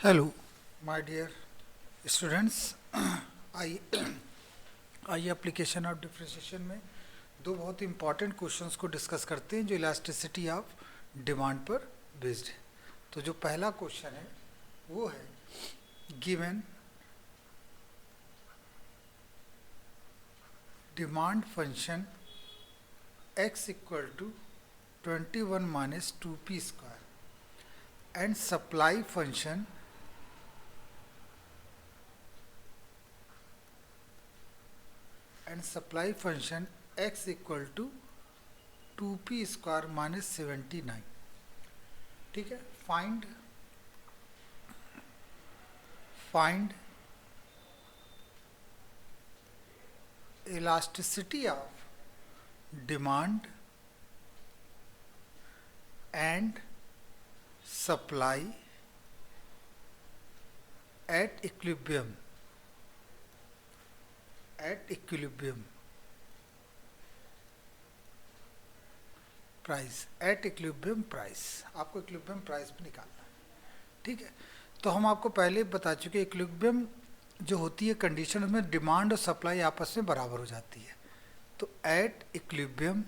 Hello my dear students. I आइए application of differentiation में दो बहुत इंपॉर्टेंट क्वेश्चंस को डिस्कस करते हैं जो इलास्टिसिटी ऑफ डिमांड पर बेस्ड है। तो जो पहला क्वेश्चन है वो है given demand function x equal to 21 minus 2p square and supply function x equal to 2p square minus 79। ठीक है। Find elasticity of demand and supply at equilibrium price आपको इक्विलिब्रियम प्राइस भी निकालना है। ठीक है। तो हम आपको पहले बता चुके इक्विलिब्रियम जो होती है कंडीशन में डिमांड और सप्लाई आपस में बराबर हो जाती है। तो at equilibrium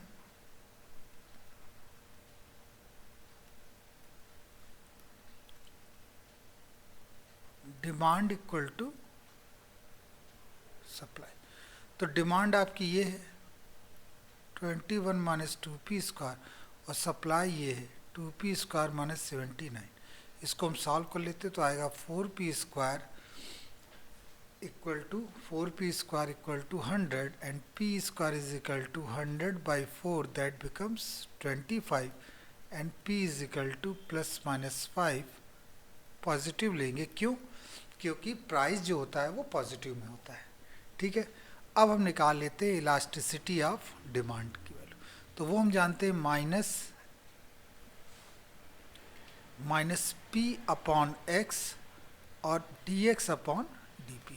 demand equal to supply. तो डिमांड आपकी ये है 21 माइनस 2p स्क्वायर और सप्लाई ये है 2p स्क्वायर माइनस 79। इसको हम सॉल्व कर लेते तो आएगा 4p square equal to 100 and p square is equal to 100 by 4 that becomes 25 and p is equal to plus minus 5 positive लेंगे। क्यों? क्योंकि प्राइस जो होता है वो पॉजिटिव में होता है। ठीक है। अब हम निकाल लेते हैं इलास्टिसिटी ऑफ डिमांड की वैल्यू। तो वो हम जानते हैं माइनस p अपॉन x और dx अपॉन dp।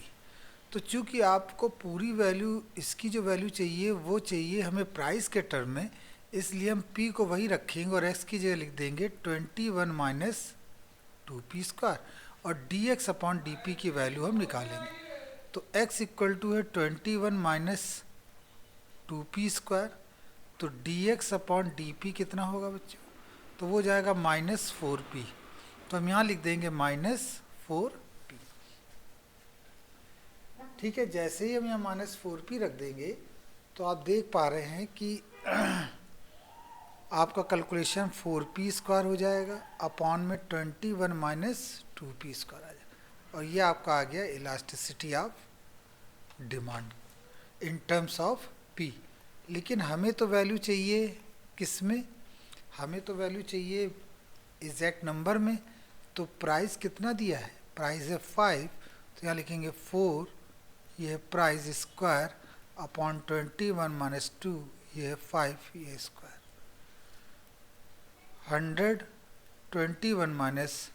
तो चूंकि आपको पूरी वैल्यू इसकी जो वैल्यू चाहिए वो चाहिए हमें प्राइस के टर्म में, इसलिए हम p को वही रखेंगे और x की जगह लिख देंगे 21 माइनस 2p स्क्वायर और dx अपॉन dp की वैल्यू हम निकालेंगे। तो x इक्वल टू है 21 माइनस 2p स्क्वायर, तो dx अपॉन dp कितना होगा बच्चों? तो वो जाएगा माइनस 4p। तो हम यहाँ लिख देंगे माइनस 4p। ठीक है। जैसे ही हम यहाँ माइनस 4p रख देंगे तो आप देख पा रहे हैं कि आपका कैलकुलेशन 4p स्क्वायर हो जाएगा अपॉन में 21 माइनस 2p स्क्वायर आ जाएगा और ये आपका आ गया elasticity of demand in terms of p। लेकिन हमें तो वैल्यू चाहिए किस में? हमें तो वैल्यू चाहिए एग्जैक्ट नंबर में। तो प्राइस कितना दिया है? प्राइस है 5, तो यहाँ लिखेंगे 4, ये है प्राइस स्क्वायर अपॉन 21 माइनस 2, ये है 5, ये स्क्वायर 100 21 माइनस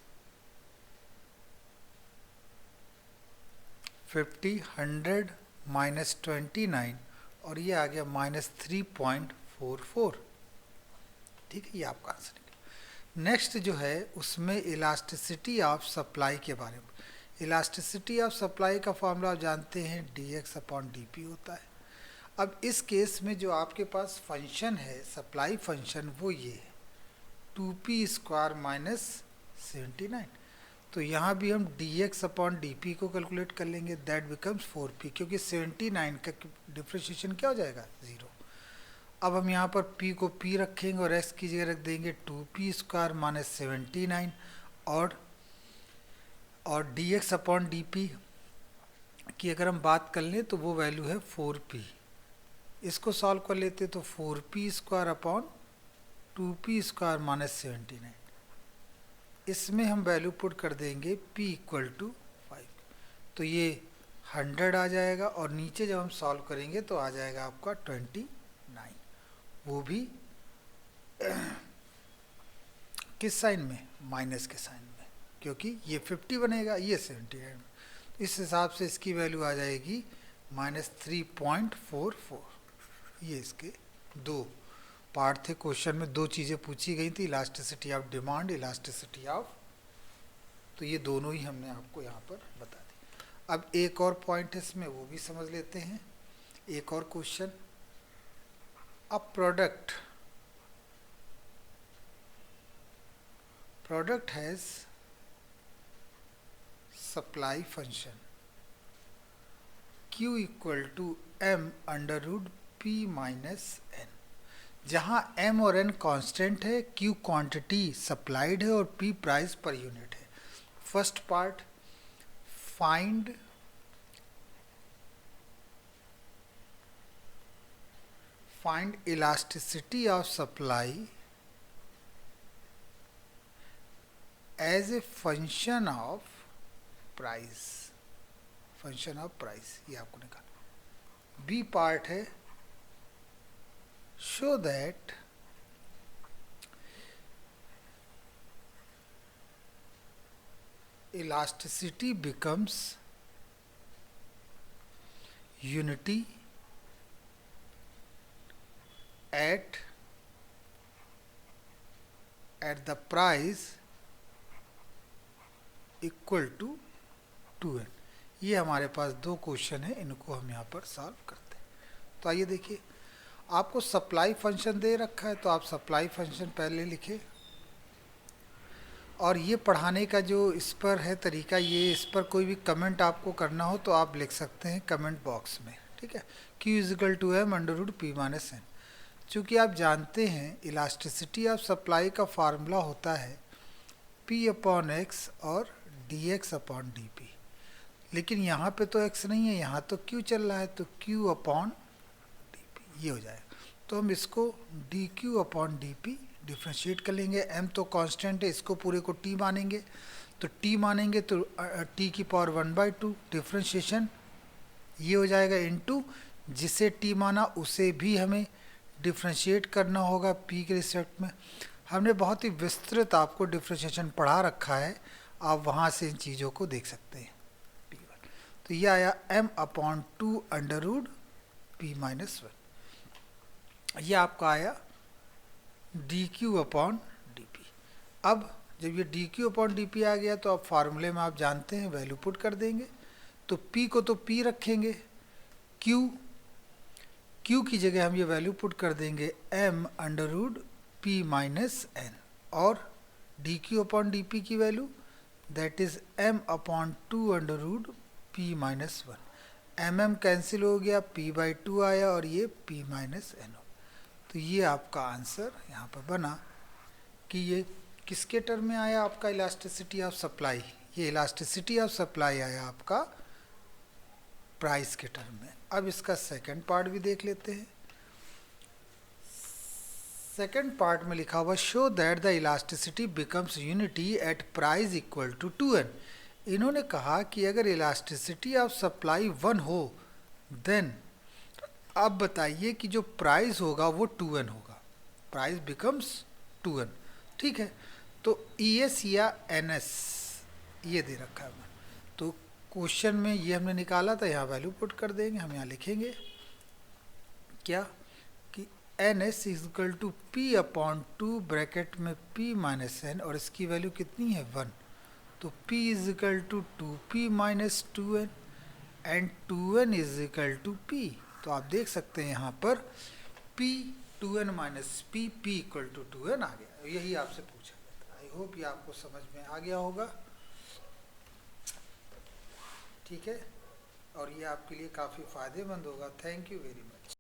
50 100 माइनस 29 और ये आ गया माइनस 3.44। ठीक है। ये आपका आंसर निकला। नेक्स्ट जो है उसमें इलास्टिसिटी ऑफ सप्लाई के बारे में। इलास्टिसिटी ऑफ सप्लाई का फॉर्मूला आप जानते हैं dx अपॉन dp होता है। अब इस केस में जो आपके पास फंक्शन है सप्लाई फंक्शन वो ये है 2p स्क्वायर माइनस 79। तो यहाँ भी हम dx अपॉन dp को कैलकुलेट कर लेंगे, दैट बिकम्स 4p, क्योंकि 79 का डिफ्रेंशिएशन क्या हो जाएगा? 0। अब हम यहाँ पर p को p रखेंगे और x की जगह रख देंगे 2p स्क्वायर माइनस 79 और dx अपॉन dp की अगर हम बात कर लें तो वो वैल्यू है 4p। इसको सॉल्व कर लेते तो 4p square upon 2p square minus 79। इसमें हम वैल्यू पुट कर देंगे p इक्वल टू 5, तो ये 100 आ जाएगा और नीचे जब हम सॉल्व करेंगे तो आ जाएगा आपका 29, वो भी किस साइन में? माइनस के साइन में, क्योंकि ये 50 बनेगा, ये 79। इस हिसाब से इसकी वैल्यू आ जाएगी माइनस 3.44। ये इसके दो पार्ट थे। क्वेश्चन में दो चीज़ें पूछी गई थी, elasticity of demand, elasticity of तो ये दोनों ही हमने आपको यहाँ पर बता दी। अब एक और पॉइंट है इसमें, वो भी समझ लेते हैं। एक और question, a product has supply function Q equal to m under root P minus n, जहाँ m और n कांस्टेंट है, Q क्वांटिटी सप्लाइड है और P प्राइस पर यूनिट है। First part, find elasticity of supply as a function of price, ये आपको निकालना। B part है, show that elasticity becomes unity at the price equal to 2n। ये हमारे पास दो क्वेश्चन है, इनको हम यहाँ पर सॉल्व करते हैं। तो आइए देखिए, आपको सप्लाई फंक्शन दे रखा है, तो आप सप्लाई फंक्शन पहले लिखे, और ये पढ़ाने का जो इस पर है तरीका, ये इस पर कोई भी कमेंट आपको करना हो तो आप लिख सकते हैं कमेंट बॉक्स में, ठीक है। Q equal to m under root P minus n। चूँकि आप जानते हैं इलास्टिसिटी ऑफ सप्लाई का फार्मूला होता है P अपॉन x और dx अपॉन dp, लेकिन यहाँ पे तो x नहीं है, यहाँ तो Q चल रहा है, तो Q अपॉन dp ये हो जाएगा। तो हम इसको dq अपॉन dp डिफ्रेंशिएट कर लेंगे। m तो कांस्टेंट है, इसको पूरे को t मानेंगे, तो t मानेंगे तो t की पावर 1/2 डिफ्रेंशिएशन ये हो जाएगा, इनटू जिसे t माना उसे भी हमें डिफ्रेंशिएट करना होगा p के रिस्पेक्ट में। हमने बहुत ही विस्तृत आपको डिफ्रेंशिएशन पढ़ा रखा है, आप वहाँ से इन चीज़ों को देख सकते हैं। p1 तो ये आया m upon 2 under root p minus 1, ये आपका आया dq अपॉन dp। अब जब ये dq अपॉन dp आ गया तो अब फार्मूले में आप जानते हैं वैल्यू पुट कर देंगे, तो p को तो p रखेंगे, q की जगह हम ये वैल्यू पुट कर देंगे m under root p minus n, और dq अपॉन dp की value that is m upon 2 under root p minus 1। mm cancel हो गया, p/2 आया और ये p माइनस n। तो ये आपका आंसर यहाँ पर बना कि ये किसके टर्म में आया आपका इलास्टिसिटी ऑफ सप्लाई, ये इलास्टिसिटी ऑफ सप्लाई आया आपका प्राइस के टर्म में। अब इसका सेकंड पार्ट भी देख लेते हैं। सेकंड पार्ट में लिखा हुआ show that the elasticity becomes unity at price equal to 2n। इन्होंने कहा कि अगर इलास्टिसिटी ऑफ सप्लाई 1 हो देन अब बताइए कि जो प्राइस होगा वो 2n होगा, प्राइस बिकम्स 2n, ठीक है। तो ES या NS ये दे रखा है, तो क्वेश्चन में ये हमने निकाला था, यहाँ वैल्यू पुट कर देंगे। हम यहाँ लिखेंगे क्या कि NS equal to P upon 2 bracket में P माइनस n, और इसकी वैल्यू कितनी है 1, तो P is equal to 2P minus 2n and 2n is equal to P। तो आप देख सकते हैं यहाँ पर P 2n minus P equal to 2n आ गया। यही आपसे पूछा गया था। आई होप ये आपको समझ में आ गया होगा, ठीक है, और ये आपके लिए काफ़ी फ़ायदेमंद होगा। Thank you very much.